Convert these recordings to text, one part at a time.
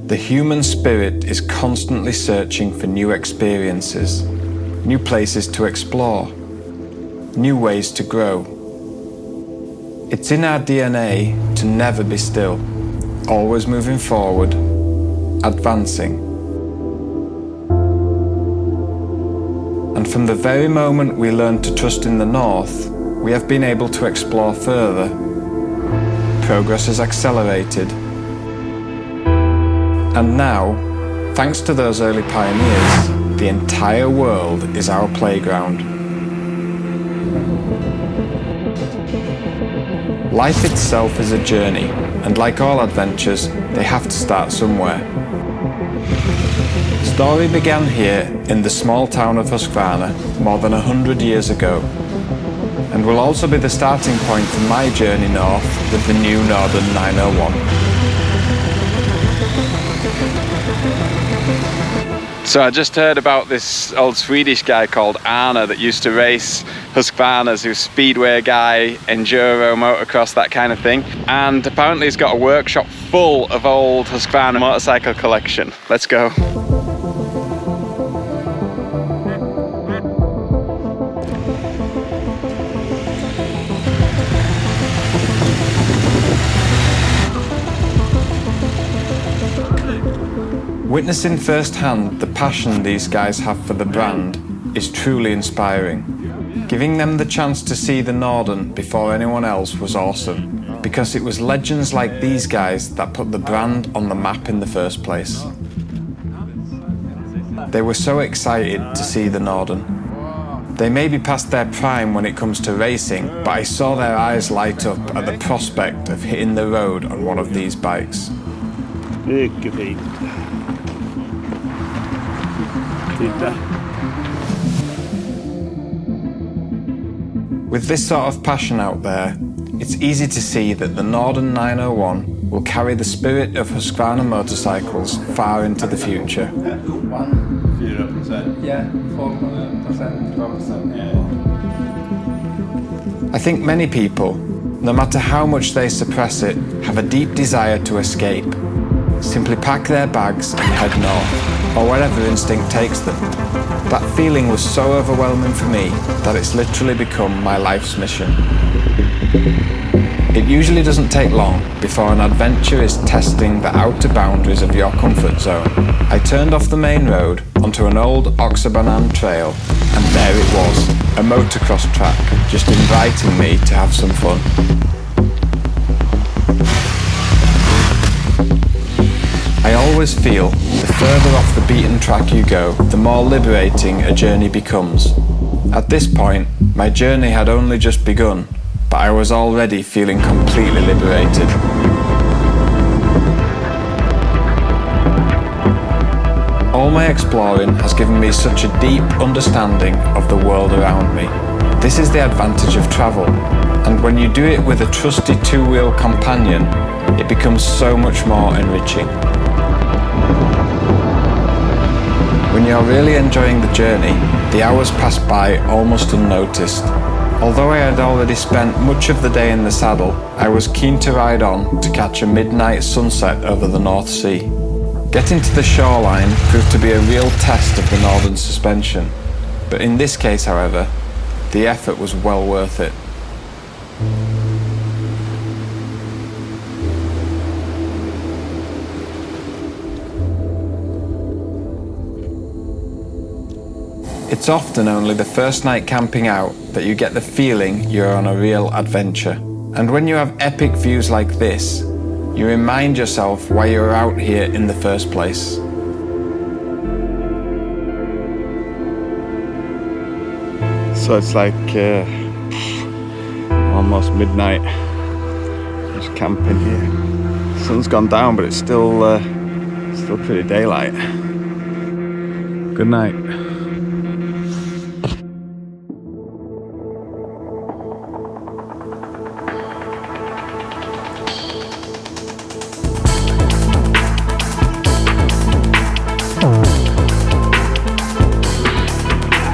The human spirit is constantly searching for new experiences, new places to explore, new ways to grow. It's in our DNA to never be still, always moving forward, advancing. And from the very moment we learned to trust in the north, we have been able to explore further. Progress has accelerated. And now, thanks to those early pioneers, the entire world is our playground. Life itself is a journey, and like all adventures, they have to start somewhere. The story began here in the small town of Husqvarna more than 100 years ago, and will also be the starting point for my journey north with the new Norden 901. So I just heard about this old Swedish guy called Arne that used to race Husqvarnas, who's a speedway guy, enduro, motocross, that kind of thing. And apparently he's got a workshop full of old Husqvarna motorcycle collection. Let's go. Witnessing firsthand the passion these guys have for the brand is truly inspiring. Giving them the chance to see the Norden before anyone else was awesome, because it was legends like these guys that put the brand on the map in the first place. They were so excited to see the Norden. They may be past their prime when it comes to racing, but I saw their eyes light up at the prospect of hitting the road on one of these bikes. Mycket fint. Titta. With this sort of passion out there, it's easy to see that the Norden 901 will carry the spirit of Husqvarna motorcycles far into the future. 4%. Yeah, 4%, 12%. I think many people, no matter how much they suppress it, have a deep desire to escape. Simply pack their bags and head north, or wherever instinct takes them. That feeling was so overwhelming for me that it's literally become my life's mission. It usually doesn't take long before an adventure is testing the outer boundaries of your comfort zone. I turned off the main road onto an old Oxabanan trail, and there it was, a motocross track, just inviting me to have some fun. I always feel the further off the beaten track you go, the more liberating a journey becomes. At this point, my journey had only just begun, but I was already feeling completely liberated. All my exploring has given me such a deep understanding of the world around me. This is the advantage of travel, and when you do it with a trusty two-wheel companion, it becomes so much more enriching. When you're really enjoying the journey, the hours pass by almost unnoticed. Although I had already spent much of the day in the saddle, I was keen to ride on to catch a midnight sunset over the North Sea. Getting to the shoreline proved to be a real test of the Northern suspension, but in this case, however, the effort was well worth it. It's often only the first night camping out that you get the feeling you're on a real adventure. And when you have epic views like this, you remind yourself why you're out here in the first place. So it's like almost midnight. Just camping here. The sun's gone down, but it's still pretty daylight. Good night.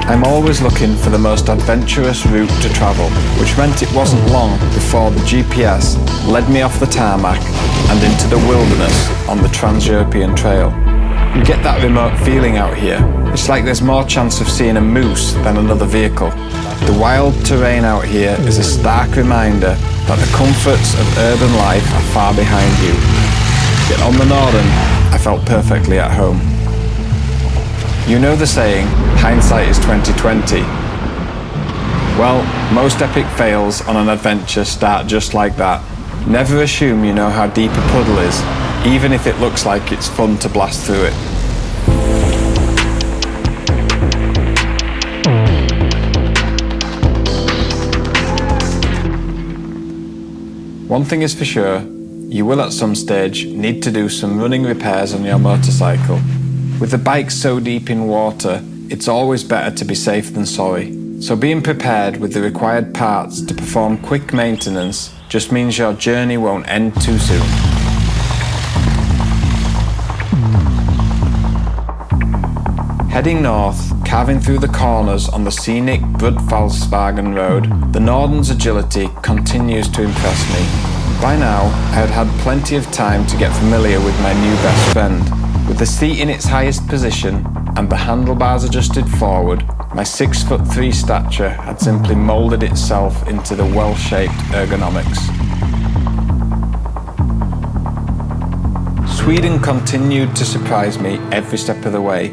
I'm always looking for the most adventurous route to travel, which meant it wasn't long before the GPS led me off the tarmac and into the wilderness on the Trans-European Trail. You get that remote feeling out here. It's like there's more chance of seeing a moose than another vehicle. The wild terrain out here is a stark reminder that the comforts of urban life are far behind you. Yet on the Norden, I felt perfectly at home. You know the saying, hindsight is 20/20. Well, most epic fails on an adventure start just like that. Never assume you know how deep a puddle is, even if it looks like it's fun to blast through it. One thing is for sure, you will at some stage need to do some running repairs on your motorcycle. With the bike so deep in water, it's always better to be safe than sorry. So being prepared with the required parts to perform quick maintenance just means your journey won't end too soon. Heading north, carving through the corners on the scenic Brudfalsvagen road, the Norden's agility continues to impress me. By now, I had had plenty of time to get familiar with my new best friend. With the seat in its highest position and the handlebars adjusted forward, my 6'3" stature had simply moulded itself into the well-shaped ergonomics. Sweden continued to surprise me every step of the way.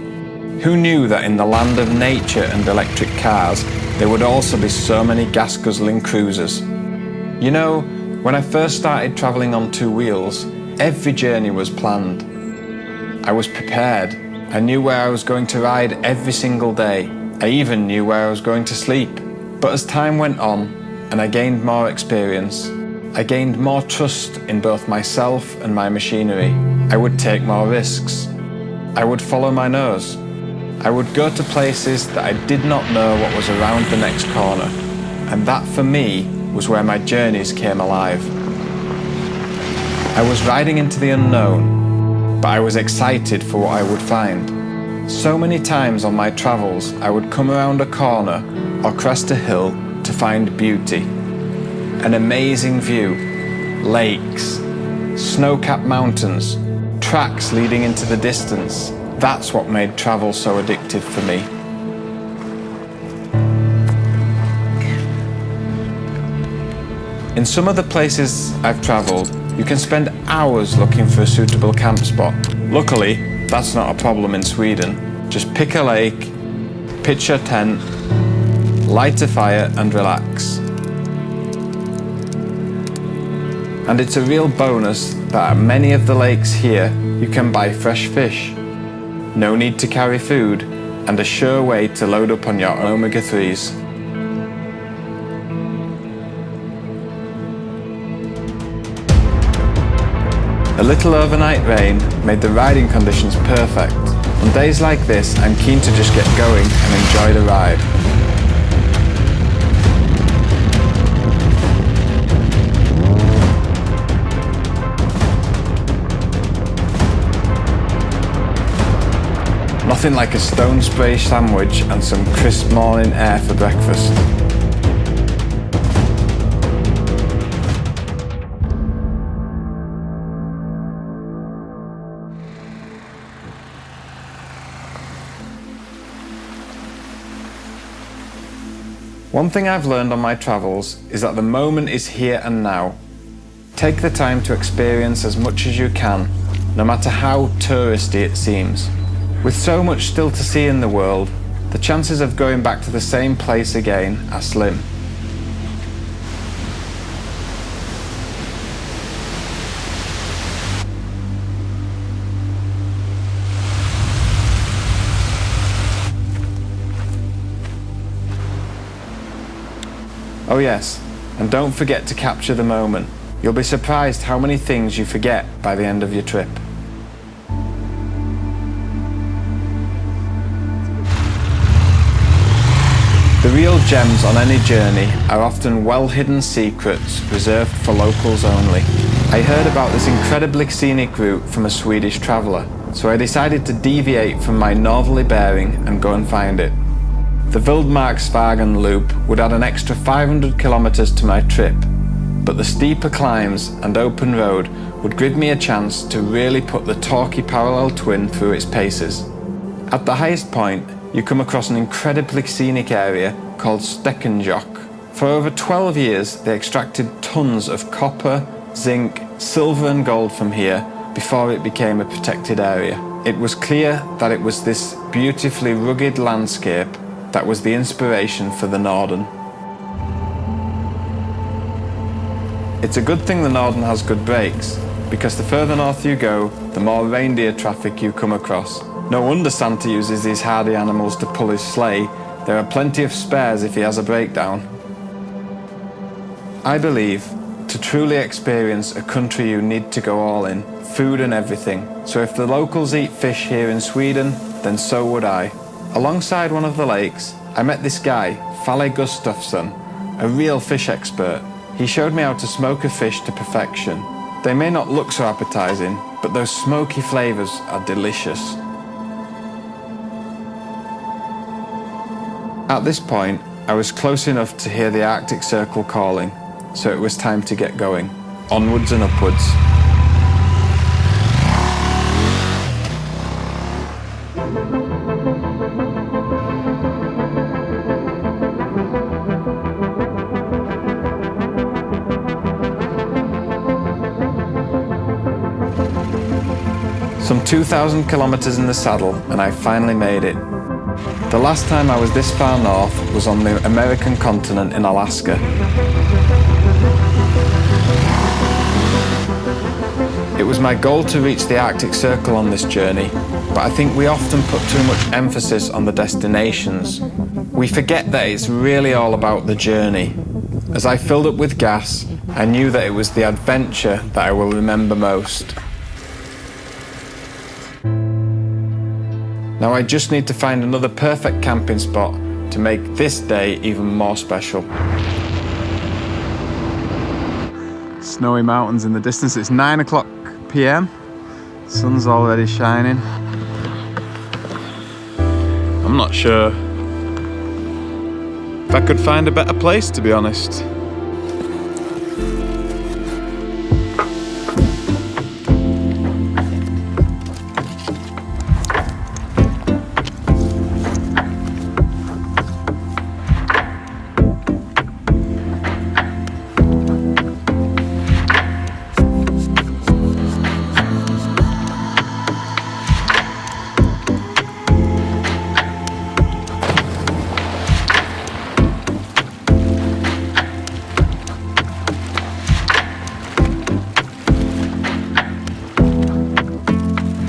Who knew that in the land of nature and electric cars, there would also be so many gas-guzzling cruisers? You know, when I first started travelling on two wheels, every journey was planned. I was prepared. I knew where I was going to ride every single day. I even knew where I was going to sleep. But as time went on, and I gained more experience, I gained more trust in both myself and my machinery. I would take more risks. I would follow my nose. I would go to places that I did not know what was around the next corner. And that for me was where my journeys came alive. I was riding into the unknown, but I was excited for what I would find. So many times on my travels, I would come around a corner or crest a hill to find beauty. An amazing view, lakes, snow-capped mountains, tracks leading into the distance. That's what made travel so addictive for me. In some of the places I've travelled, you can spend hours looking for a suitable camp spot. Luckily, that's not a problem in Sweden. Just pick a lake, pitch your tent, light a fire and relax. And it's a real bonus that at many of the lakes here, you can buy fresh fish. No need to carry food, and a sure way to load up on your omega-3s. A little overnight rain made the riding conditions perfect. On days like this, I'm keen to just get going and enjoy the ride. Nothing like a stone spray sandwich and some crisp morning air for breakfast. One thing I've learned on my travels is that the moment is here and now. Take the time to experience as much as you can, no matter how touristy it seems. With so much still to see in the world, the chances of going back to the same place again are slim. Oh yes, and don't forget to capture the moment. You'll be surprised how many things you forget by the end of your trip. The real gems on any journey are often well-hidden secrets reserved for locals only. I heard about this incredibly scenic route from a Swedish traveller, so I decided to deviate from my northerly bearing and go and find it. The Vildmarksvägen loop would add an extra 500 kilometers to my trip, but the steeper climbs and open road would give me a chance to really put the torquey parallel twin through its paces. At the highest point, you come across an incredibly scenic area called Stekkenjoch. For over 12 years, they extracted tons of copper, zinc, silver and gold from here before it became a protected area. It was clear that it was this beautifully rugged landscape that was the inspiration for the Norden. It's a good thing the Norden has good brakes, because the further north you go, the more reindeer traffic you come across. No wonder Santa uses these hardy animals to pull his sleigh. There are plenty of spares if he has a breakdown. I believe to truly experience a country you need to go all in, food and everything. So if the locals eat fish here in Sweden, then so would I. Alongside one of the lakes, I met this guy, Falle Gustafsson, a real fish expert. He showed me how to smoke a fish to perfection. They may not look so appetizing, but those smoky flavors are delicious. At this point, I was close enough to hear the Arctic Circle calling, so it was time to get going. Onwards and upwards. Some 2,000 kilometers in the saddle, and I finally made it. The last time I was this far north was on the American continent in Alaska. It was my goal to reach the Arctic Circle on this journey, but I think we often put too much emphasis on the destinations. We forget that it's really all about the journey. As I filled up with gas, I knew that it was the adventure that I will remember most. Now I just need to find another perfect camping spot to make this day even more special. Snowy mountains in the distance. It's 9 o'clock PM. Sun's already shining. I'm not sure if I could find a better place, to be honest.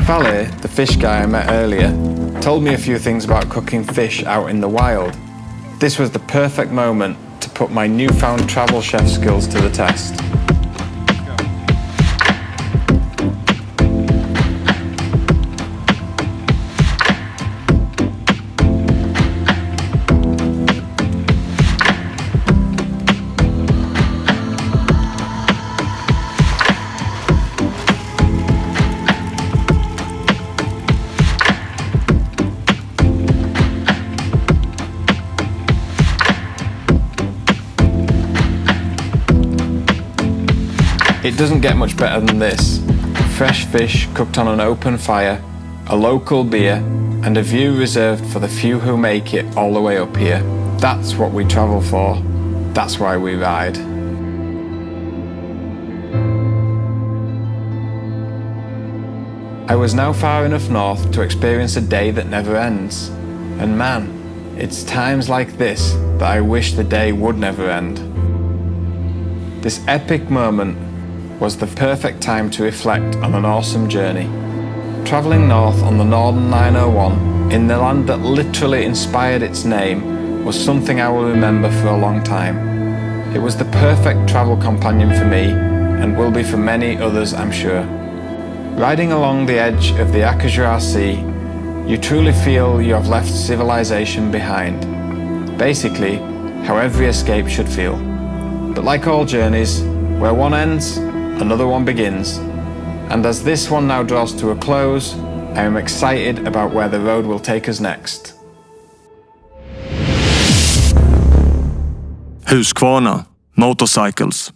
Falle, the fish guy I met earlier, told me a few things about cooking fish out in the wild. This was the perfect moment to put my newfound travel chef skills to the test. It doesn't get much better than this. Fresh fish cooked on an open fire, a local beer, and a view reserved for the few who make it all the way up here. That's what we travel for. That's why we ride. I was now far enough north to experience a day that never ends. And man, it's times like this that I wish the day would never end. This epic moment was the perfect time to reflect on an awesome journey. Travelling north on the Norden 901, in the land that literally inspired its name, was something I will remember for a long time. It was the perfect travel companion for me, and will be for many others, I'm sure. Riding along the edge of the Akajura Sea, you truly feel you have left civilization behind. Basically, how every escape should feel. But like all journeys, where one ends, another one begins. And as this one now draws to a close, I am excited about where the road will take us next. Husqvarna, motorcycles.